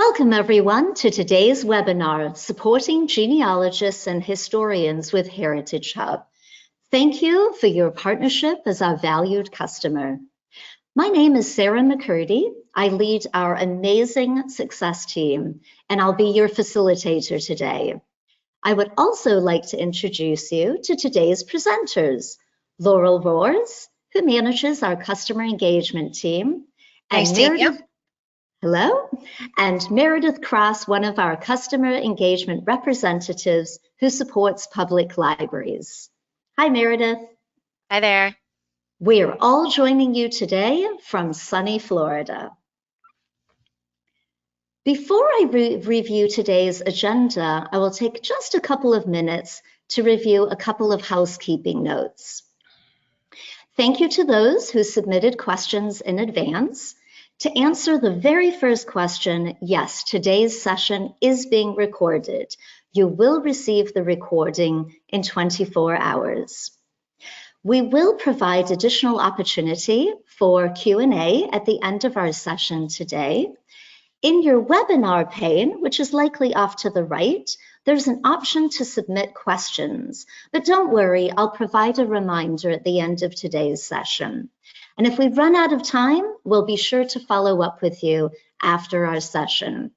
Welcome everyone to today's webinar, Supporting Genealogists and Historians with HeritageHub. Thank you for your partnership as our valued customer. My name is Sarah McCurdy. I lead our amazing success team, and I'll be your facilitator today. I would also like to introduce you to today's presenters, Laurel Roars, who manages our customer engagement team, and Meredith. Hello, and Meredith Cross, one of our customer engagement representatives who supports public libraries. Hi, Meredith. Hi there. We're all joining you today from sunny Florida. Before I review today's agenda, I will take just a couple of minutes to review a couple of housekeeping notes. Thank you to those who submitted questions in advance. To answer the very first question, yes, today's session is being recorded. You will receive the recording in 24 hours. We will provide additional opportunity for Q&A at the end of our session today. In your webinar pane, which is likely off to the right, there's an option to submit questions, but don't worry, I'll provide a reminder at the end of today's session. And if we run out of time, we'll be sure to follow up with you after our session.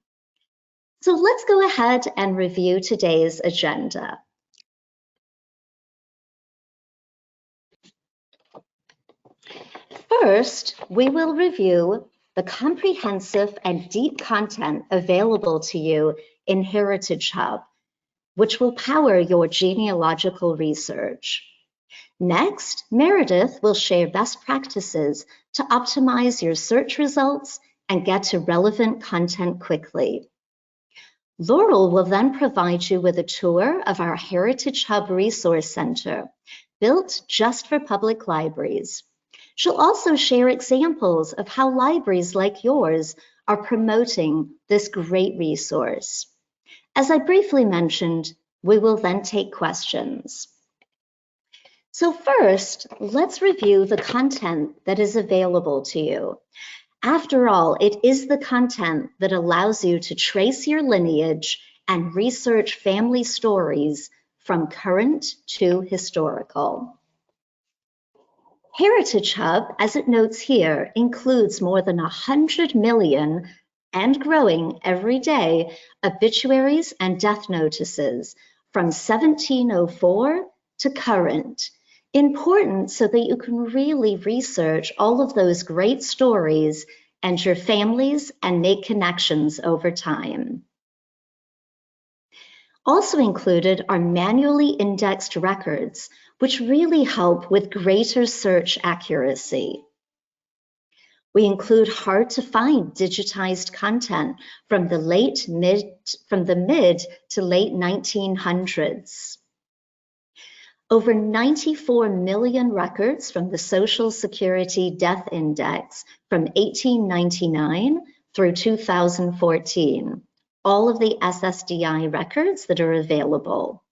So let's go ahead and review today's agenda. First, we will review the comprehensive and deep content available to you in HeritageHub, which will power your genealogical research. Next, Meredith will share best practices to optimize your search results and get to relevant content quickly. Laurel will then provide you with a tour of our HeritageHub Resource Center, built just for public libraries. She'll also share examples of how libraries like yours are promoting this great resource. As I briefly mentioned, we will then take questions. So first, let's review the content that is available to you. After all, it is the content that allows you to trace your lineage and research family stories from current to historical. HeritageHub, as it notes here, includes more than 100 million and growing every day obituaries and death notices from 1704 to current. Important so that you can really research all of those great stories and your families and make connections over time. Also included are manually indexed records, which really help with greater search accuracy. We include hard to find digitized content from the mid to late 1900s. Over 94 million records from the Social Security Death Index from 1899 through 2014. All of the SSDI records that are available.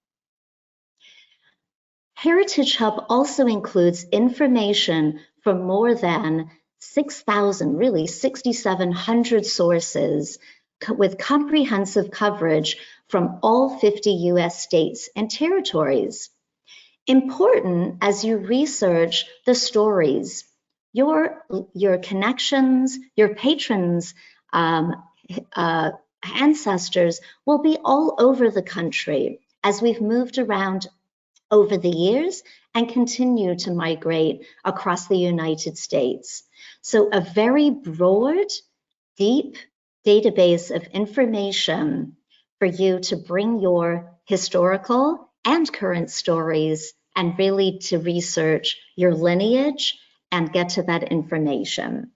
HeritageHub also includes information from more than 6,000, really 6,700 sources with comprehensive coverage from all 50 US states and territories. Important as you research the stories, your connections, your patrons, ancestors will be all over the country as we've moved around over the years and continue to migrate across the United States. So a very broad, deep database of information for you to bring your historical and current stories and really to research your lineage and get to that information.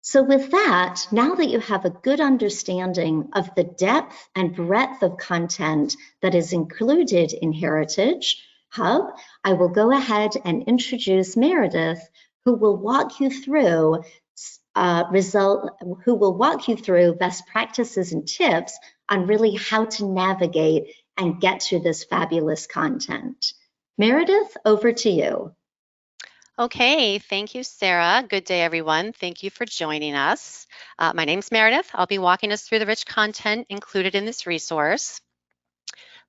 So with that, now that you have a good understanding of the depth and breadth of content that is included in HeritageHub, I will go ahead and introduce Meredith, who will walk you through best practices and tips on really how to navigate and get to this fabulous content. Meredith, over to you. Okay, thank you, Sarah. Good day, everyone. Thank you for joining us. My name's Meredith. I'll be walking us through the rich content included in this resource.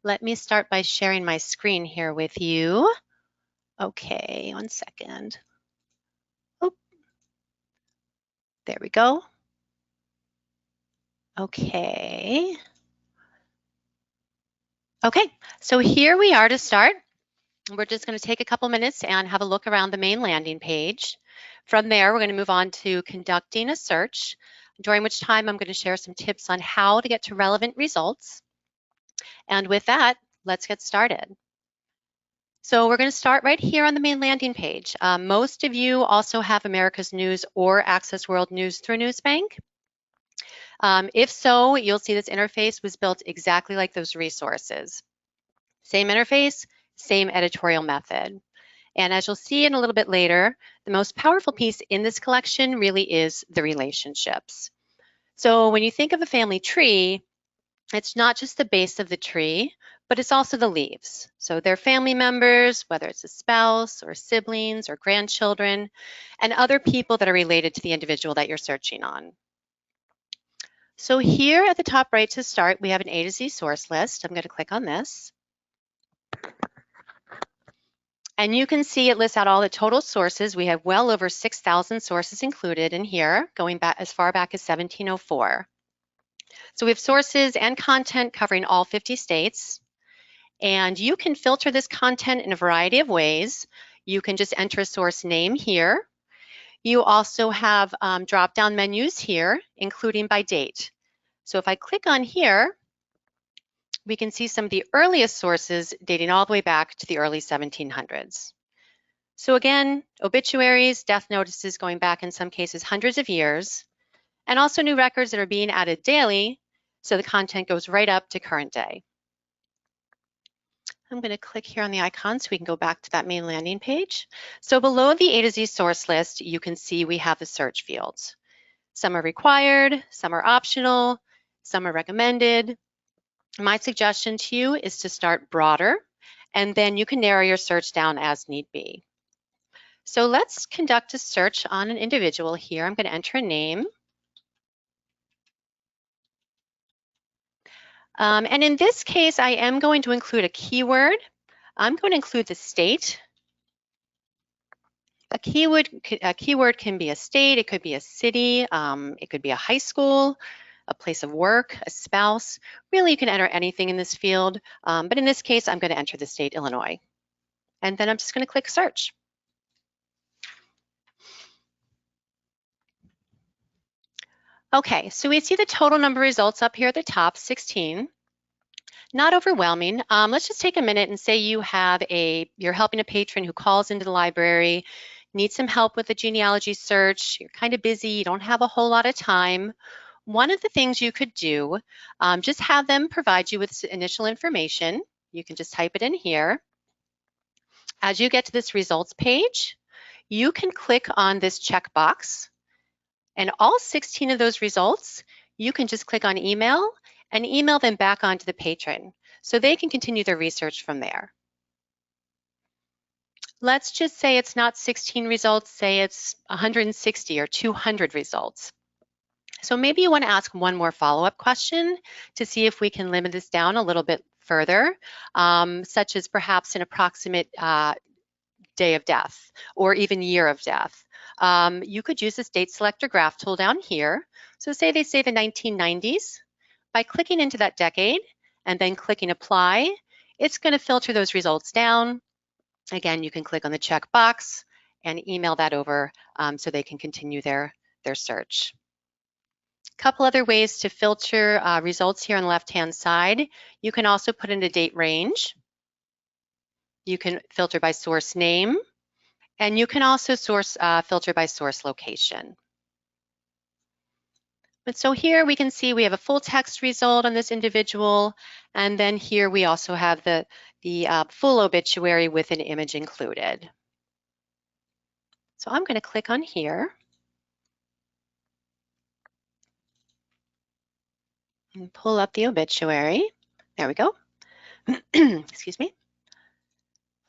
Let me start by sharing my screen here with you. Okay, 1 second. Oh, there we go. Okay. Okay, so here we are to start. We're just going to take a couple minutes and have a look around the main landing page. From there, we're going to move on to conducting a search, during which time I'm going to share some tips on how to get to relevant results. And with that, let's get started. So we're going to start right here on the main landing page. Most of you also have America's News or Access World News through NewsBank. If so, you'll see this interface was built exactly like those resources. Same interface, same editorial method. And as you'll see in a little bit later, the most powerful piece in this collection really is the relationships. So when you think of a family tree, it's not just the base of the tree, but it's also the leaves. So they're family members, whether it's a spouse or siblings or grandchildren, and other people that are related to the individual that you're searching on. So here at the top right to start, we have an A to Z source list. I'm going to click on this. And you can see it lists out all the total sources. We have well over 6,000 sources included in here, going back as far back as 1704. So we have sources and content covering all 50 states. And you can filter this content in a variety of ways. You can just enter a source name here. You also have drop-down menus here, including by date. So if I click on here, we can see some of the earliest sources dating all the way back to the early 1700s. So again, obituaries, death notices going back in some cases hundreds of years, and also new records that are being added daily, so the content goes right up to current day. I'm going to click here on the icon so we can go back to that main landing page. So below the A to Z source list, you can see we have the search fields. Some are required, some are optional, some are recommended. My suggestion to you is to start broader, and then you can narrow your search down as need be. So let's conduct a search on an individual here. I'm going to enter a name. And in this case, I am going to include a keyword. I'm going to include the state. A keyword can be a state, it could be a city, it could be a high school, a place of work, a spouse. Really, you can enter anything in this field, but in this case, I'm going to enter the state Illinois. And then I'm just going to click search. Okay, so we see the total number of results up here at the top, 16. Not overwhelming. Let's just take a minute and say you're helping a patron who calls into the library, needs some help with a genealogy search, you're kind of busy, you don't have a whole lot of time. One of the things you could do, just have them provide you with initial information. You can just type it in here. As you get to this results page, you can click on this checkbox, and all 16 of those results, you can just click on email and email them back onto the patron so they can continue their research from there. Let's just say it's not 16 results, say it's 160 or 200 results. So maybe you want to ask one more follow-up question to see if we can limit this down a little bit further, such as perhaps an approximate day of death or even year of death. You could use this date selector graph tool down here. So say they say the 1990s. By clicking into that decade and then clicking apply, it's going to filter those results down. Again, you can click on the checkbox and email that over so they can continue their search. A couple other ways to filter results here on the left-hand side. You can also put in a date range. You can filter by source name, and you can also filter by source location. And so here we can see we have a full text result on this individual, and then here we also have the full obituary with an image included. So I'm going to click on here and pull up the obituary. There we go. Excuse me.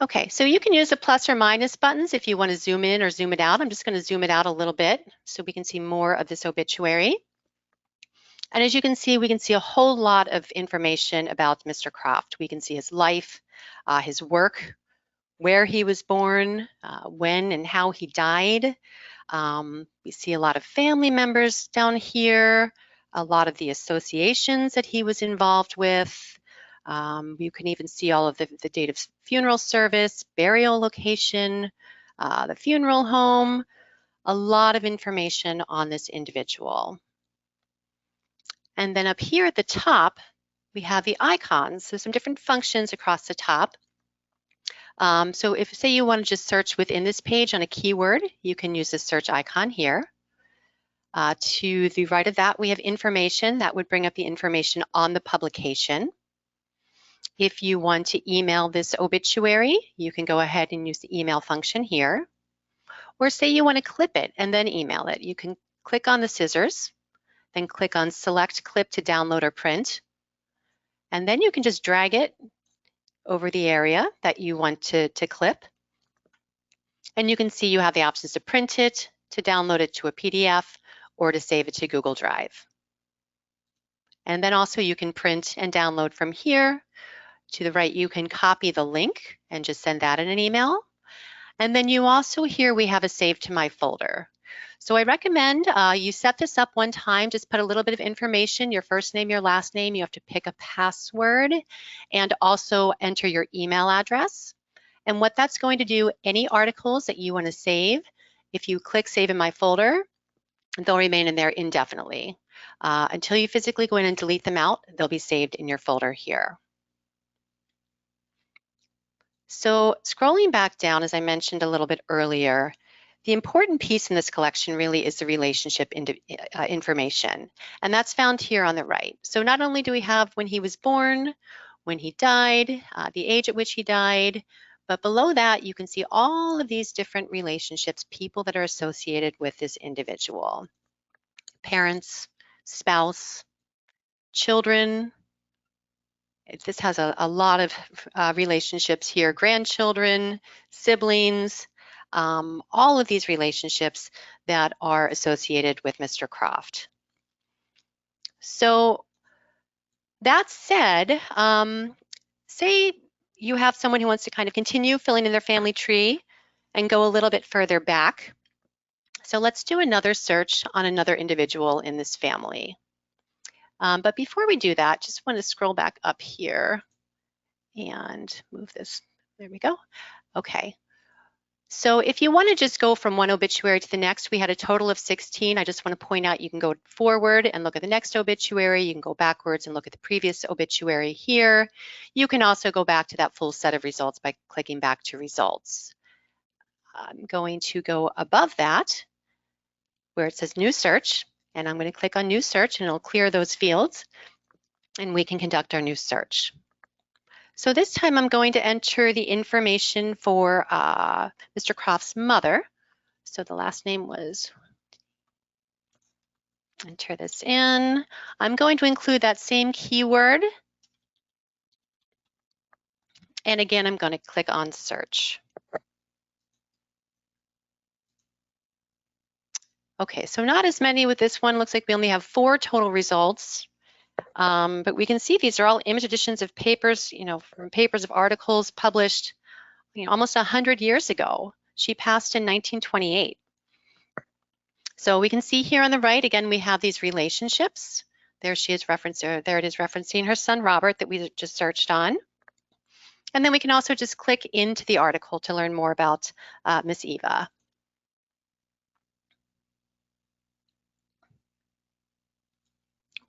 Okay, so you can use the plus or minus buttons if you want to zoom in or zoom it out. I'm just going to zoom it out a little bit so we can see more of this obituary. And as you can see, we can see a whole lot of information about Mr. Croft. We can see his life, his work, where he was born, when and how he died. We see a lot of family members down here, a lot of the associations that he was involved with. You can even see all of the date of funeral service, burial location, the funeral home, a lot of information on this individual. And then up here at the top, we have the icons. So some different functions across the top. So if, say, you want to just search within this page on a keyword, you can use the search icon here. To the right of that, we have information. That would bring up the information on the publication. If you want to email this obituary, you can go ahead and use the email function here. Or say you want to clip it and then email it. You can click on the scissors, then click on Select Clip to download or print. And then you can just drag it over the area that you want to clip. And you can see you have the options to print it, to download it to a PDF, or to save it to Google Drive. And then also you can print and download from here. To the right, you can copy the link and just send that in an email. And then you also, here we have a save to my folder. So I recommend you set this up one time, just put a little bit of information, your first name, your last name. You have to pick a password and also enter your email address. And what that's going to do, any articles that you want to save, if you click Save in My Folder, they'll remain in there indefinitely. Until you physically go in and delete them out, they'll be saved in your folder here. So scrolling back down, as I mentioned a little bit earlier, the important piece in this collection really is the relationship information, and that's found here on the right. So not only do we have when he was born, when he died, the age at which he died, but below that you can see all of these different relationships, people that are associated with this individual. Parents, spouse, children. This has a lot of relationships here, grandchildren, siblings, all of these relationships that are associated with Mr. Croft. So that said, say you have someone who wants to kind of continue filling in their family tree and go a little bit further back. So let's do another search on another individual in this family. But before we do that, just want to scroll back up here and move this. There we go. Okay. So if you want to just go from one obituary to the next, we had a total of 16. I just want to point out you can go forward and look at the next obituary. You can go backwards and look at the previous obituary here. You can also go back to that full set of results by clicking back to results. I'm going to go above that where it says New Search, and I'm going to click on New Search and it'll clear those fields and we can conduct our new search. So this time I'm going to enter the information for Mr. Croft's mother. So the last name was, enter this in. I'm going to include that same keyword. And again, I'm going to click on search. Okay, so not as many with this one. Looks like we only have 4 total results. But we can see these are all image editions of papers, from papers of articles published, almost 100 years ago. She passed in 1928. So we can see here on the right, again, we have these relationships. There she is there it is referencing her son, Robert, that we just searched on. And then we can also just click into the article to learn more about Miss Eva.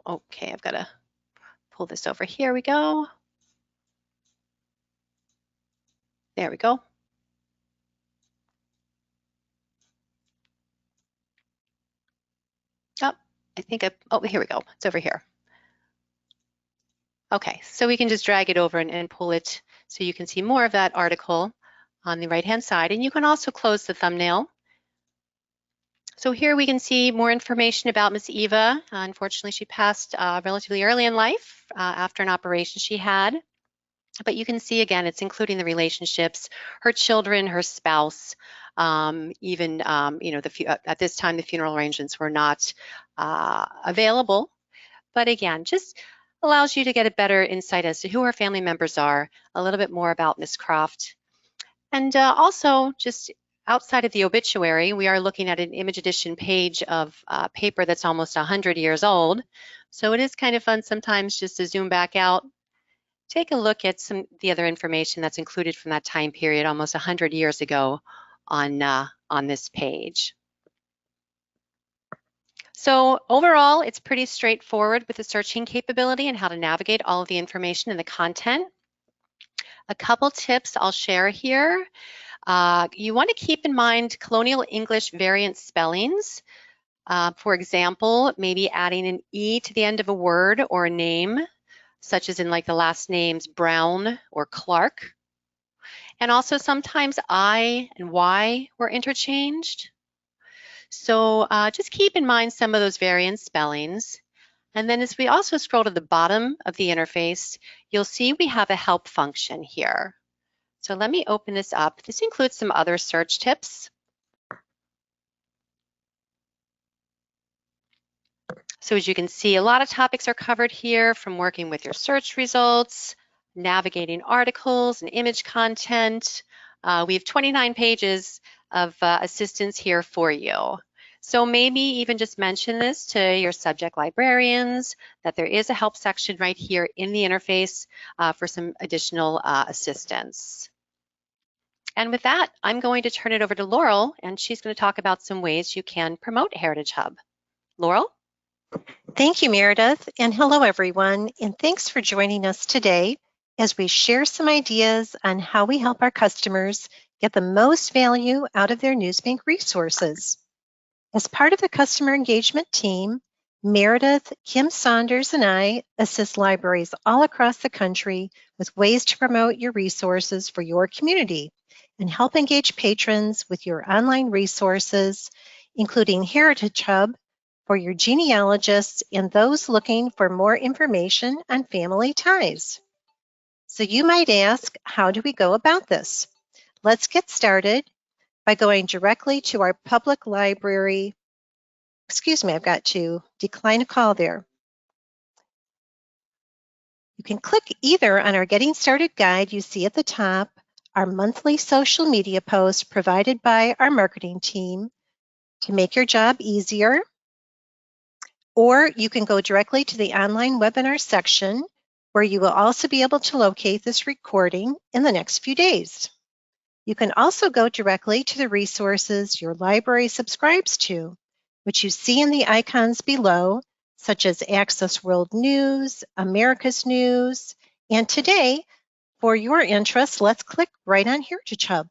Okay, I've got to pull this over. Here we go. There we go. Oh, I think oh, here we go. It's over here. Okay, so we can just drag it over and pull it so you can see more of that article on the right-hand side. And you can also close the thumbnail. So here we can see more information about Miss Eva. Unfortunately, she passed relatively early in life after an operation she had. But you can see again, it's including the relationships, her children, her spouse, even at this time the funeral arrangements were not available. But again, just allows you to get a better insight as to who her family members are, a little bit more about Miss Croft. And also, just outside of the obituary, we are looking at an image edition page of paper that's almost 100 years old. So it is kind of fun sometimes just to zoom back out, take a look at the other information that's included from that time period almost 100 years ago on this page. So overall, it's pretty straightforward with the searching capability and how to navigate all of the information and the content. A couple tips I'll share here. You want to keep in mind colonial English variant spellings. For example, maybe adding an E to the end of a word or a name, such as in like the last names Brown or Clark. And also sometimes I and Y were interchanged. So just keep in mind some of those variant spellings. And then as we also scroll to the bottom of the interface, you'll see we have a help function here. So let me open this up. This includes some other search tips. So as you can see, a lot of topics are covered here, from working with your search results, navigating articles and image content. We have 29 pages of assistance here for you. So maybe even just mention this to your subject librarians, that there is a help section right here in the interface for some additional assistance. And with that, I'm going to turn it over to Laurel, and she's going to talk about some ways you can promote HeritageHub. Laurel? Thank you, Meredith, and hello, everyone, and thanks for joining us today as we share some ideas on how we help our customers get the most value out of their NewsBank resources. As part of the customer engagement team, Meredith, Kim Saunders, and I assist libraries all across the country with ways to promote your resources for your community and help engage patrons with your online resources, including HeritageHub for your genealogists and those looking for more information on family ties. So you might ask, how do we go about this? Let's get started by going directly to our public library. Excuse me, I've got to decline a call there. You can click either on our Getting Started guide you see at the top, our monthly social media post provided by our marketing team to make your job easier, or you can go directly to the online webinar section where you will also be able to locate this recording in the next few days. You can also go directly to the resources your library subscribes to, which you see in the icons below, such as Access World News, America's News, and today, for your interest, let's click right on HeritageHub,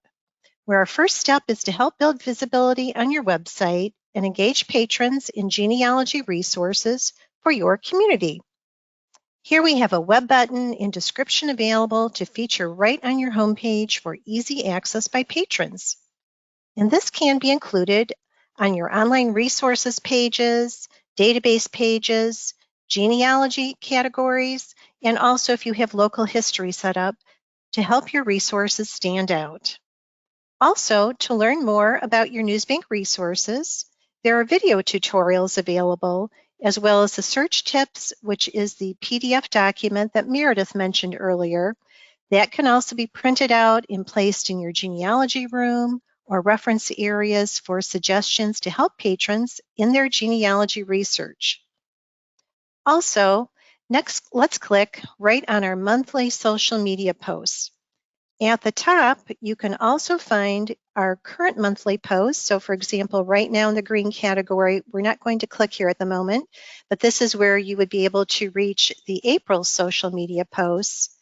where our first step is to help build visibility on your website and engage patrons in genealogy resources for your community. Here we have a web button and description available to feature right on your homepage for easy access by patrons. And this can be included on your online resources pages, database pages, genealogy categories, and also if you have local history set up to help your resources stand out. Also, to learn more about your NewsBank resources, there are video tutorials available, as well as the search tips, which is the PDF document that Meredith mentioned earlier. That can also be printed out and placed in your genealogy room or reference areas for suggestions to help patrons in their genealogy research. Also, next, let's click right on our monthly social media posts. At the top, you can also find our current monthly posts. So for example, right now in the green category, we're not going to click here at the moment, but this is where you would be able to reach the April social media posts.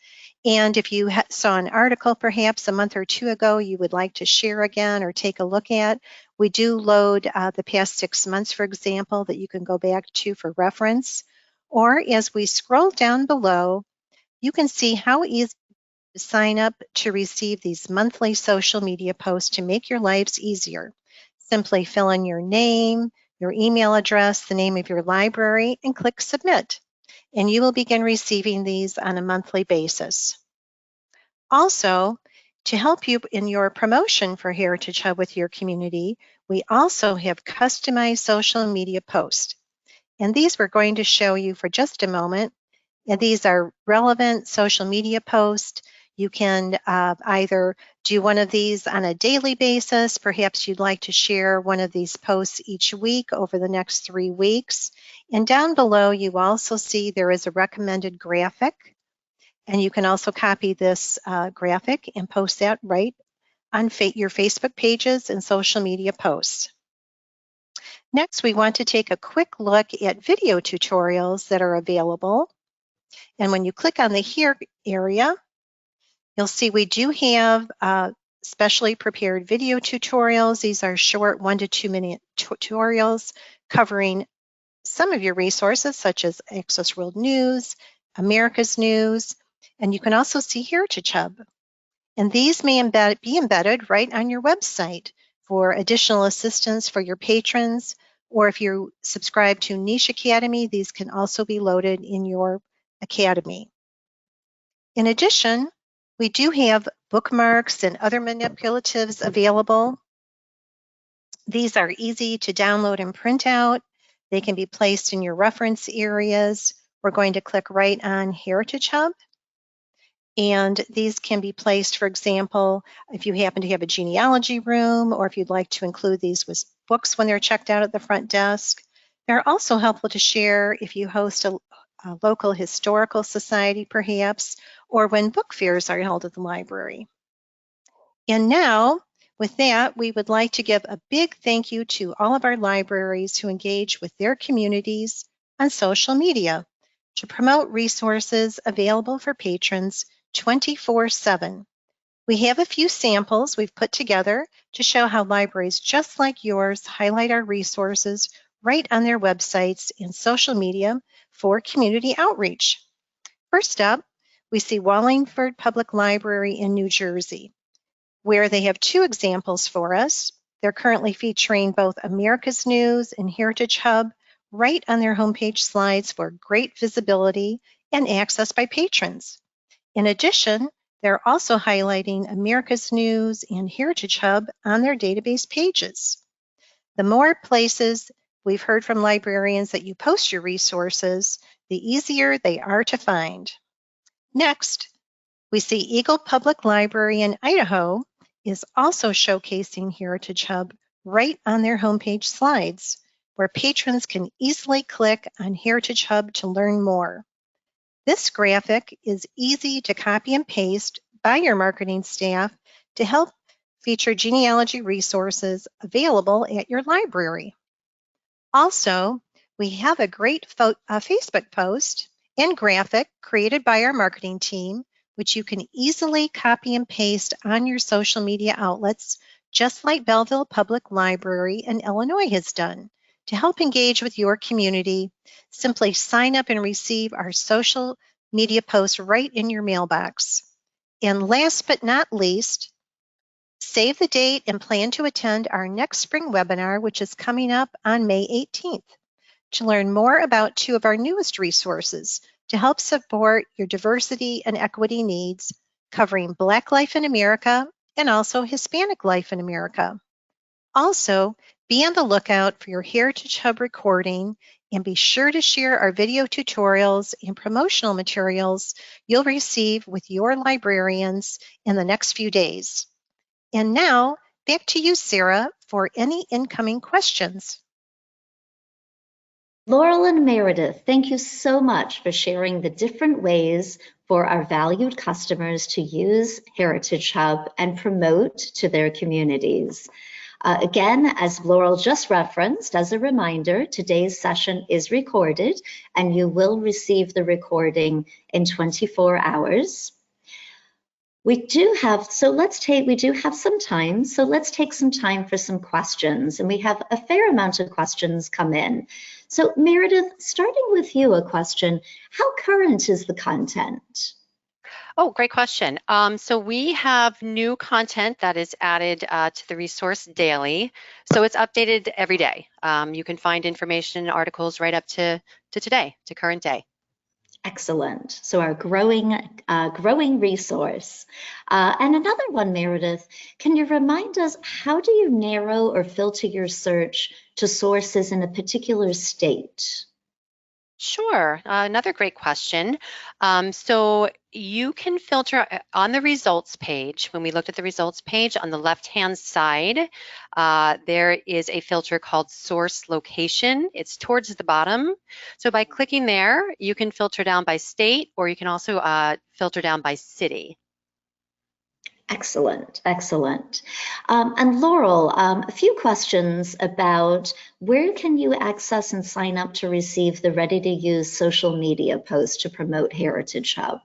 And if you saw an article perhaps a month or two ago you would like to share again or take a look at, we do load the past 6 months, for example, that you can go back to for reference. Or as we scroll down below, you can see how easy to sign up to receive these monthly social media posts to make your lives easier. Simply fill in your name, your email address, the name of your library, and click Submit. And you will begin receiving these on a monthly basis. Also, to help you in your promotion for Heritage Hub with your community, we also have customized social media posts. And these we're going to show you for just a moment. And these are relevant social media posts. You can either do one of these on a daily basis. Perhaps you'd like to share one of these posts each week over the next 3 weeks. And down below, you also see there is a recommended graphic. And you can also copy this graphic and post that right on your Facebook pages and social media posts. Next, we want to take a quick look at video tutorials that are available. And when you click on the Here area, you'll see we do have specially prepared video tutorials. These are short 1 to 2 minute tutorials covering some of your resources such as Access World News, America's News, and you can also see HeritageHub. And these may be embedded right on your website for additional assistance for your patrons, or if you subscribe to Niche Academy, these can also be loaded in your academy. In addition, we do have bookmarks and other manipulatives available. These are easy to download and print out. They can be placed in your reference areas. We're going to click right on HeritageHub. And these can be placed, for example, if you happen to have a genealogy room, or if you'd like to include these with books when they're checked out at the front desk. They're also helpful to share if you host a local historical society, perhaps, or when book fairs are held at the library. And now, with that, we would like to give a big thank you to all of our libraries who engage with their communities on social media to promote resources available for patrons 24/7. We have a few samples we've put together to show how libraries just like yours highlight our resources right on their websites and social media for community outreach. First up, we see Wallingford Public Library in New Jersey, where they have 2 examples for us. They're currently featuring both America's News and HeritageHub right on their homepage slides for great visibility and access by patrons. In addition, they're also highlighting America's News and HeritageHub on their database pages. The more places we've heard from librarians that you post your resources, the easier they are to find. Next, we see Eagle Public Library in Idaho is also showcasing HeritageHub right on their homepage slides, where patrons can easily click on HeritageHub to learn more. This graphic is easy to copy and paste by your marketing staff to help feature genealogy resources available at your library. Also, we have a great Facebook post and graphic created by our marketing team, which you can easily copy and paste on your social media outlets, just like Belleville Public Library in Illinois has done. To help engage with your community, simply sign up and receive our social media posts right in your mailbox. And last but not least, save the date and plan to attend our next spring webinar, which is coming up on May 18th, to learn more about 2 of our newest resources to help support your diversity and equity needs, covering Black life in America and also Hispanic life in America. Also, be on the lookout for your HeritageHub recording and be sure to share our video tutorials and promotional materials you'll receive with your librarians in the next few days. And now, back to you, Sarah, for any incoming questions. Laurel and Meredith, thank you so much for sharing the different ways for our valued customers to use HeritageHub and promote to their communities. Again, as Laurel just referenced, as a reminder, today's session is recorded and you will receive the recording in 24 hours. We do have some time, so let's take some time for some questions, and we have a fair amount of questions come in. So Meredith, starting with you, a question, how current is the content? Oh, great question. So we have new content that is added to the resource daily. So it's updated every day. You can find information, articles right up to today, to current day. Excellent. So our growing resource. And another one, Meredith, can you remind us, how do you narrow or filter your search to sources in a particular state? Sure, another great question. So you can filter on the results page. When we looked at the results page on the left-hand side, there is a filter called source location. It's towards the bottom. So by clicking there, you can filter down by state, or you can also filter down by city. Excellent, excellent. And Laurel, a few questions about where can you access and sign up to receive the ready-to-use social media posts to promote HeritageHub?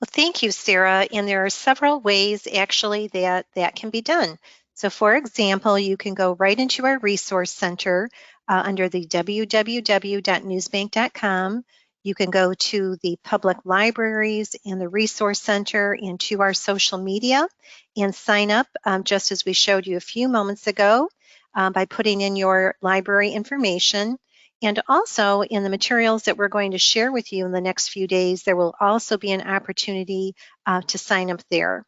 Well, thank you, Sarah. And there are several ways actually that can be done. So for example, you can go right into our resource center under the www.newsbank.com. You can go to the public libraries and the resource center and to our social media and sign up just as we showed you a few moments ago by putting in your library information. And also in the materials that we're going to share with you in the next few days, there will also be an opportunity to sign up there.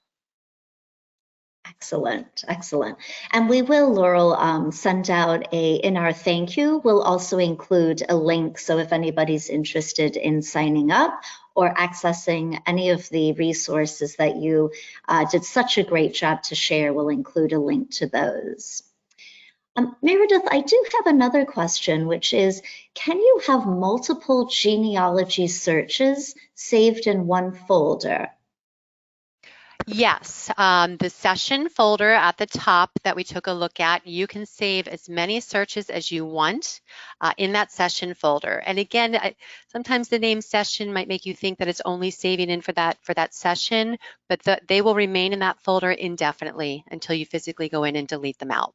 Excellent, excellent. And we will, Laurel, send out in our thank you, we'll also include a link. So if anybody's interested in signing up or accessing any of the resources that you did such a great job to share, we'll include a link to those. Meredith, I do have another question, which is, can you have multiple genealogy searches saved in one folder? Yes, the session folder at the top that we took a look at, you can save as many searches as you want in that session folder. And again, sometimes the name session might make you think that it's only saving in for that session, but they will remain in that folder indefinitely until you physically go in and delete them out.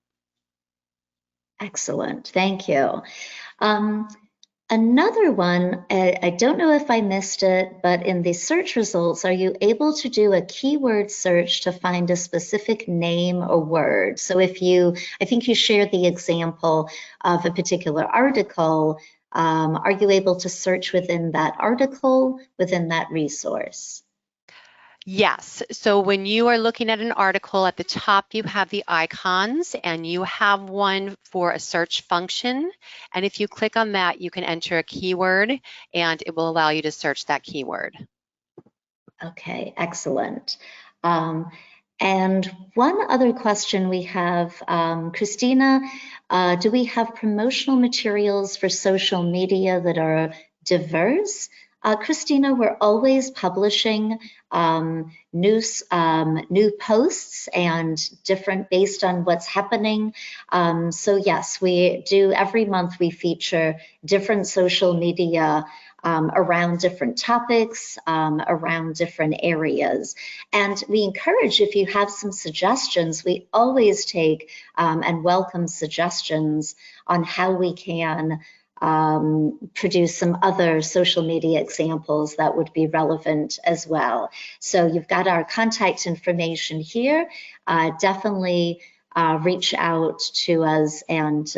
Excellent, thank you. Another one, I don't know if I missed it, but in the search results, are you able to do a keyword search to find a specific name or word? So if I think you shared the example of a particular article, are you able to search within that article, within that resource? Yes, so when you are looking at an article at the top, you have the icons and you have one for a search function. And if you click on that, you can enter a keyword and it will allow you to search that keyword. Okay, excellent. And one other question we have, Christina, do we have promotional materials for social media that are diverse? Christina, we're always publishing new posts and different based on what's happening. So yes, we do every month we feature different social media around different topics, around different areas. And we encourage, if you have some suggestions, we always take and welcome suggestions on how we can produce some other social media examples that would be relevant as well. So you've got our contact information here. Definitely reach out to us and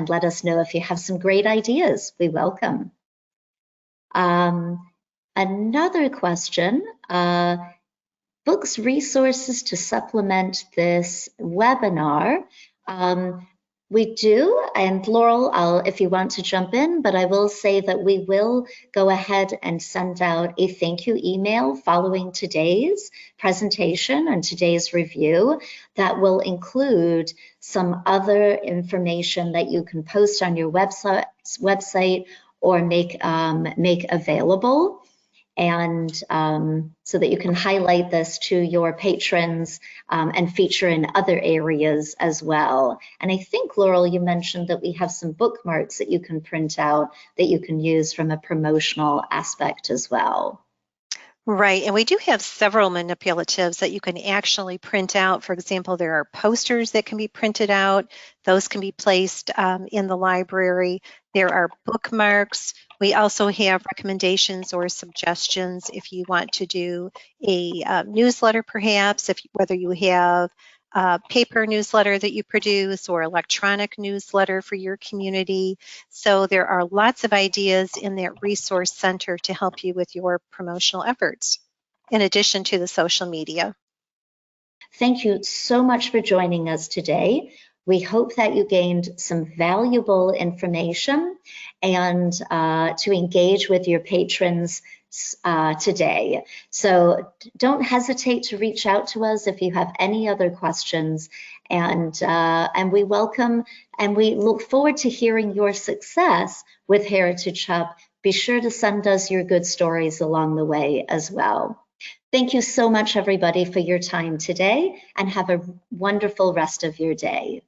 let us know if you have some great ideas. We welcome. Another question, books, resources to supplement this webinar. We do, and Laurel, if you want to jump in, but I will say that we will go ahead and send out a thank you email following today's presentation and today's review that will include some other information that you can post on your website or make available. And so that you can highlight this to your patrons and feature in other areas as well. And I think, Laurel, you mentioned that we have some bookmarks that you can print out that you can use from a promotional aspect as well. Right, and we do have several manipulatives that you can actually print out. For example, there are posters that can be printed out. Those can be placed in the library. There are bookmarks. We also have recommendations or suggestions if you want to do a newsletter, perhaps, whether you have paper newsletter that you produce or electronic newsletter for your community. So there are lots of ideas in that resource center to help you with your promotional efforts, in addition to the social media. Thank you so much for joining us today. We hope that you gained some valuable information and to engage with your patrons today. So don't hesitate to reach out to us if you have any other questions, and we welcome and we look forward to hearing your success with Heritage Hub. Be sure to send us your good stories along the way as well. Thank you so much, everybody, for your time today, and have a wonderful rest of your day.